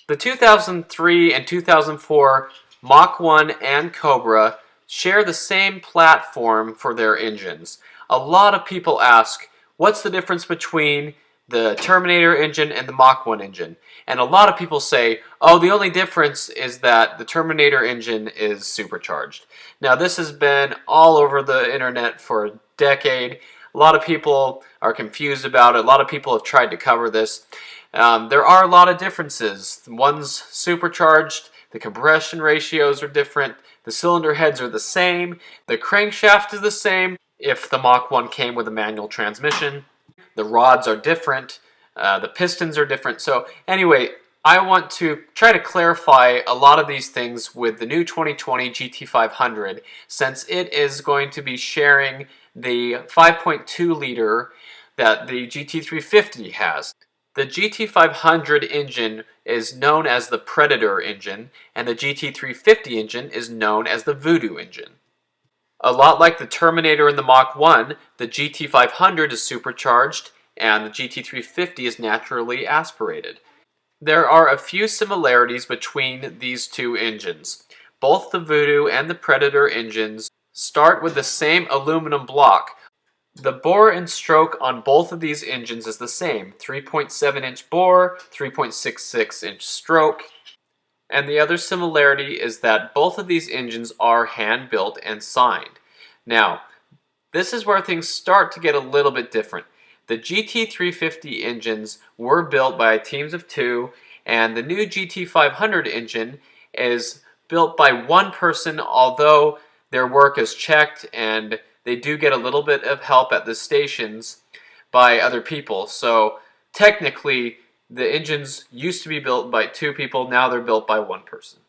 The 2003 and 2004 Mach 1 and Cobra share the same platform for their engines. A lot of people ask, what's the difference between the Terminator engine and the Mach 1 engine? And a lot of people say, oh, the only difference is that the Terminator engine is supercharged. Now, this has been all over the internet for a decade. A lot of people are confused about it. A lot of people have tried to cover this. There are a lot of differences. One's supercharged, the compression ratios are different, the cylinder heads are the same, the crankshaft is the same if the Mach 1 came with a manual transmission. The rods are different, the pistons are different. So anyway, I want to try to clarify a lot of these things with the new 2020 GT500, since it is going to be sharing the 5.2 liter that the GT350 has. The GT500 engine is known as the Predator engine, and the GT350 engine is known as the Voodoo engine. A lot like the Terminator and the Mach 1, the GT500 is supercharged, and the GT350 is naturally aspirated. There are a few similarities between these two engines. Both the Voodoo and the Predator engines start with the same aluminum block. The bore and stroke on both of these engines is the same, 3.7-inch bore, 3.66-inch stroke. And the other similarity is that both of these engines are hand-built and signed. Now, this is where things start to get a little bit different. The GT350 engines were built by teams of two, and the new GT500 engine is built by one person, although their work is checked and they do get a little bit of help at the stations by other people. So technically, the engines used to be built by two people, now they're built by one person.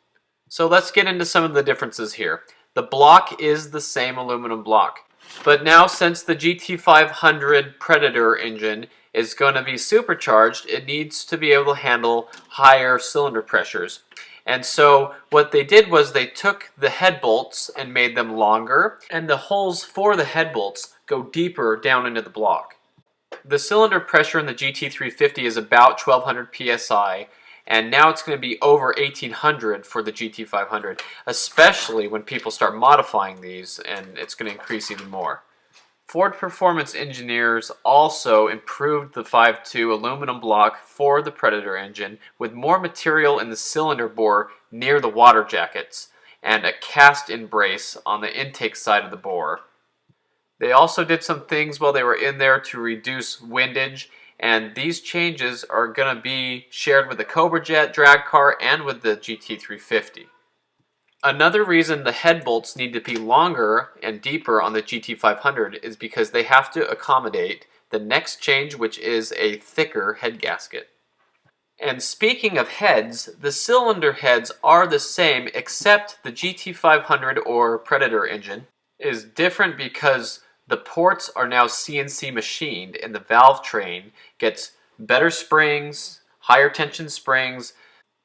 So let's get into some of the differences here. The block is the same aluminum block. But now, since the GT500 Predator engine is going to be supercharged, it needs to be able to handle higher cylinder pressures. And so what they did was they took the head bolts and made them longer, and the holes for the head bolts go deeper down into the block. The cylinder pressure in the GT350 is about 1200 psi, and now it's going to be over 1800 for the GT500, especially when people start modifying these, and it's going to increase even more. Ford Performance engineers also improved the 5.2 aluminum block for the Predator engine with more material in the cylinder bore near the water jackets and a cast-in brace on the intake side of the bore. They also did some things while they were in there to reduce windage, and these changes are going to be shared with the Cobra Jet drag car and with the GT350. Another reason the head bolts need to be longer and deeper on the GT500 is because they have to accommodate the next change, which is a thicker head gasket. And speaking of heads, the cylinder heads are the same, except the GT500 or Predator engine is different because the ports are now CNC machined and the valve train gets better springs, higher tension springs,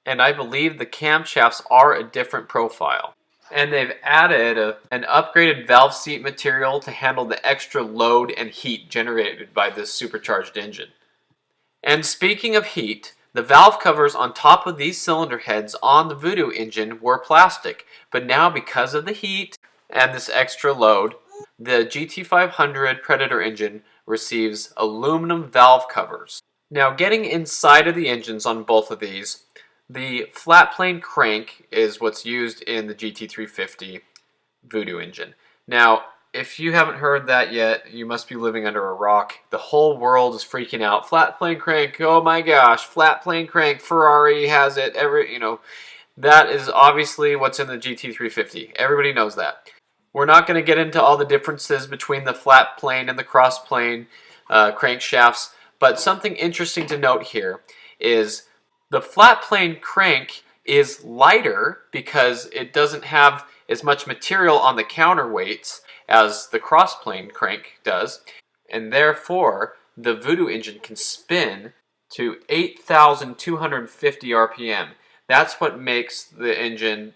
and I believe the camshafts are a different profile. And they've added an upgraded valve seat material to handle the extra load and heat generated by this supercharged engine. And speaking of heat, the valve covers on top of these cylinder heads on the Voodoo engine were plastic, but now because of the heat and this extra load, the GT500 Predator engine receives aluminum valve covers. Now, getting inside of the engines on both of these, the flat plane crank is what's used in the GT350 Voodoo engine. Now, if you haven't heard that yet, you must be living under a rock. The whole world is freaking out. Flat plane crank, oh my gosh, flat plane crank, Ferrari has it, that is obviously what's in the GT350. Everybody knows that. We're not going to get into all the differences between the flat plane and the cross plane crankshafts, but something interesting to note here is the flat plane crank is lighter because it doesn't have as much material on the counterweights as the cross plane crank does, and therefore the Voodoo engine can spin to 8,250 RPM. That's what makes the engine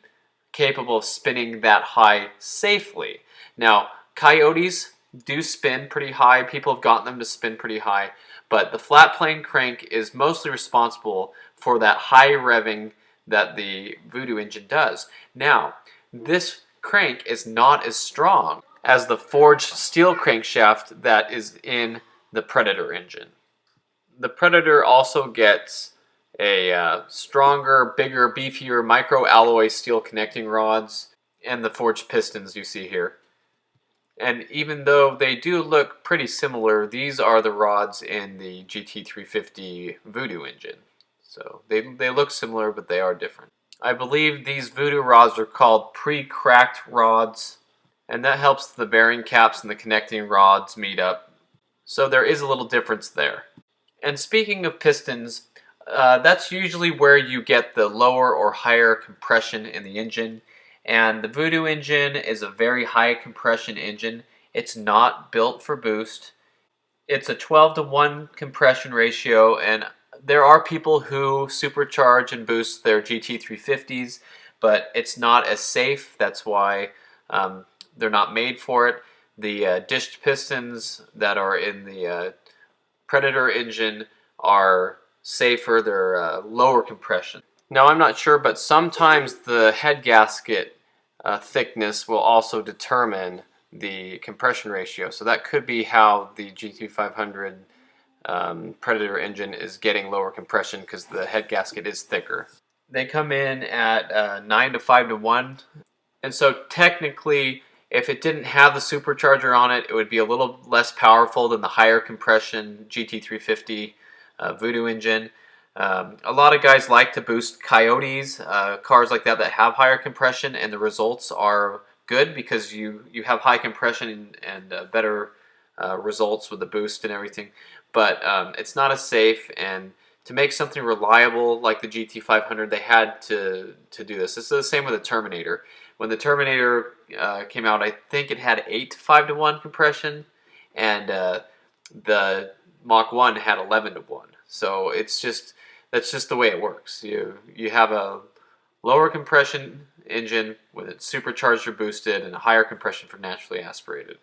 capable of spinning that high safely. Now, Coyotes do spin pretty high. People have gotten them to spin pretty high, but the flat plane crank is mostly responsible for that high revving that the Voodoo engine does. Now, this crank is not as strong as the forged steel crankshaft that is in the Predator engine. The Predator also gets a stronger, bigger, beefier micro-alloy steel connecting rods and the forged pistons you see here. And even though they do look pretty similar, these are the rods in the GT350 Voodoo engine. So they look similar, but they are different. I believe these Voodoo rods are called pre-cracked rods, and that helps the bearing caps and the connecting rods meet up. So there is a little difference there. And speaking of pistons, that's usually where you get the lower or higher compression in the engine. And the Voodoo engine is a very high compression engine. It's not built for boost. It's a 12-to-1 compression ratio, and there are people who supercharge and boost their GT350s, but it's not as safe. That's why they're not made for it. The dished pistons that are in the Predator engine are safer. They're lower compression. Now, I'm not sure, but sometimes the head gasket thickness will also determine the compression ratio. So that could be how the GT500 Predator engine is getting lower compression, because the head gasket is thicker. They come in at 9 to 5 to 1. And so technically, if it didn't have the supercharger on it, it would be a little less powerful than the higher compression GT350 Voodoo engine. A lot of guys like to boost Coyotes, cars like that have higher compression, and the results are good because you have high compression and better results with the boost and everything. But it's not as safe, and to make something reliable like the GT500, they had to do this. This is the same with the Terminator. When the Terminator came out, I think it had 8 to 5 to 1 compression, and the Mach 1 had 11 to 1. So that's just the way it works. You have a lower compression engine with it supercharged or boosted, and a higher compression for naturally aspirated.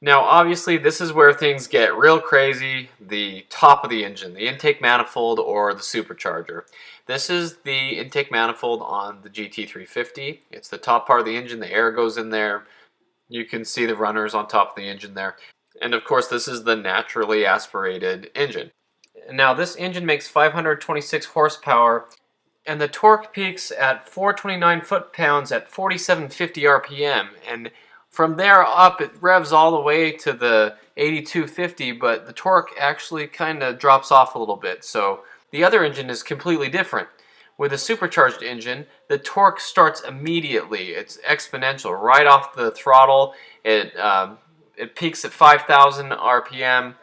Now, obviously, this is where things get real crazy. The top of the engine, the intake manifold or the supercharger. This is the intake manifold on the GT350. It's the top part of the engine. The air goes in there. You can see the runners on top of the engine there. And of course, this is the naturally aspirated engine. Now, this engine makes 526 horsepower, and the torque peaks at 429 foot-pounds at 4750 RPM. And from there up, it revs all the way to the 8250, but the torque actually kind of drops off a little bit. So the other engine is completely different. With a supercharged engine, the torque starts immediately. It's exponential. Right off the throttle, it peaks at 5,000 RPM.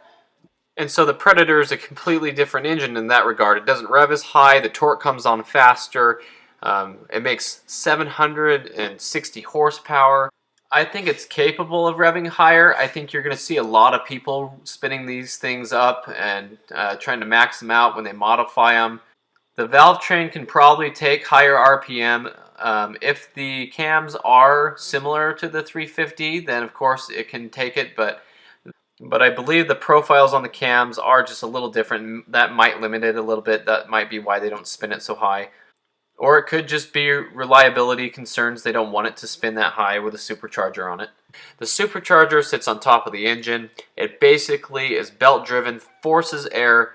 And so the Predator is a completely different engine in that regard. It doesn't rev as high. The torque comes on faster. It makes 760 horsepower. I think it's capable of revving higher. I think you're going to see a lot of people spinning these things up and trying to max them out when they modify them. The valve train can probably take higher RPM. If the cams are similar to the 350, then of course it can take it, but I believe the profiles on the cams are just a little different. That might limit it a little bit. That might be why they don't spin it so high. Or it could just be reliability concerns. They don't want it to spin that high with a supercharger on it. The supercharger sits on top of the engine. It basically is belt driven, forces air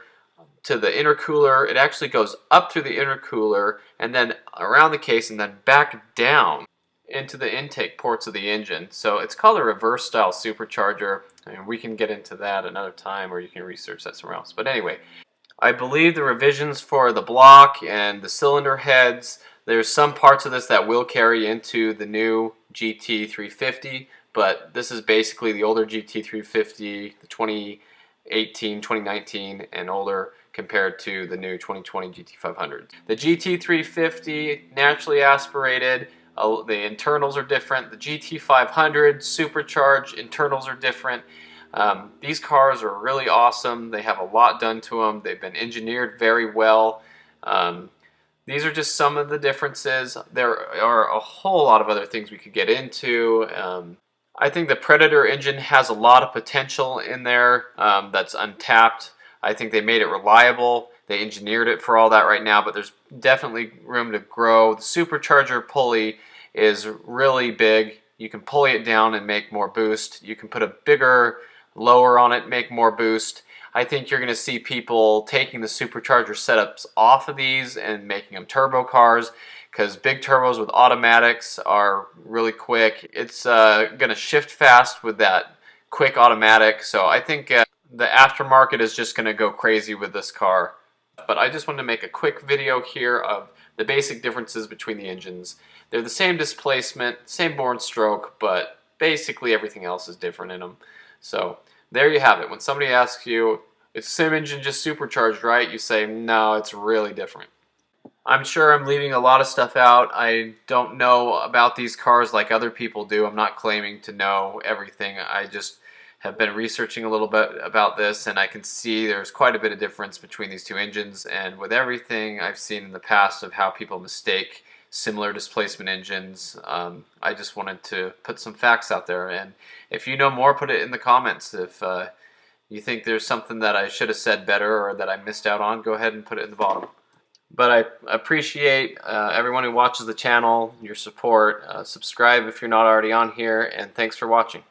to the intercooler. It actually goes up through the intercooler and then around the case and then back down into the intake ports of the engine. So it's called a reverse style supercharger. And we can get into that another time, or you can research that somewhere else. But anyway, I believe the revisions for the block and the cylinder heads, there's some parts of this that will carry into the new GT350, but this is basically the older GT350, the 2018, 2019, and older compared to the new 2020 GT500. The GT350, naturally aspirated, the internals are different. The GT500 supercharged internals are different. These cars are really awesome. They have a lot done to them. They've been engineered very well. These are just some of the differences. There are a whole lot of other things we could get into. I think the Predator engine has a lot of potential in there that's untapped. I think they made it reliable. They engineered it for all that right now, but there's definitely room to grow. The supercharger pulley is really big. You can pulley it down and make more boost. You can put a bigger lower on it, make more boost. I think you're going to see people taking the supercharger setups off of these and making them turbo cars, because big turbos with automatics are really quick. It's going to shift fast with that quick automatic, so I think the aftermarket is just going to go crazy with this car. But I just wanted to make a quick video here of the basic differences between the engines. They're the same displacement, same bore and stroke, but basically everything else is different in them. So there you have it. When somebody asks you, it's the same engine, just supercharged, right? You say, no, it's really different. I'm sure I'm leaving a lot of stuff out. I don't know about these cars like other people do. I'm not claiming to know everything. I just have been researching a little bit about this, and I can see there's quite a bit of difference between these two engines, and with everything I've seen in the past of how people mistake similar displacement engines, I just wanted to put some facts out there. And if you know more, put it in the comments. If you think there's something that I should have said better or that I missed out on, go ahead and put it in the bottom. But I appreciate everyone who watches the channel, your support. Subscribe if you're not already on here, and thanks for watching.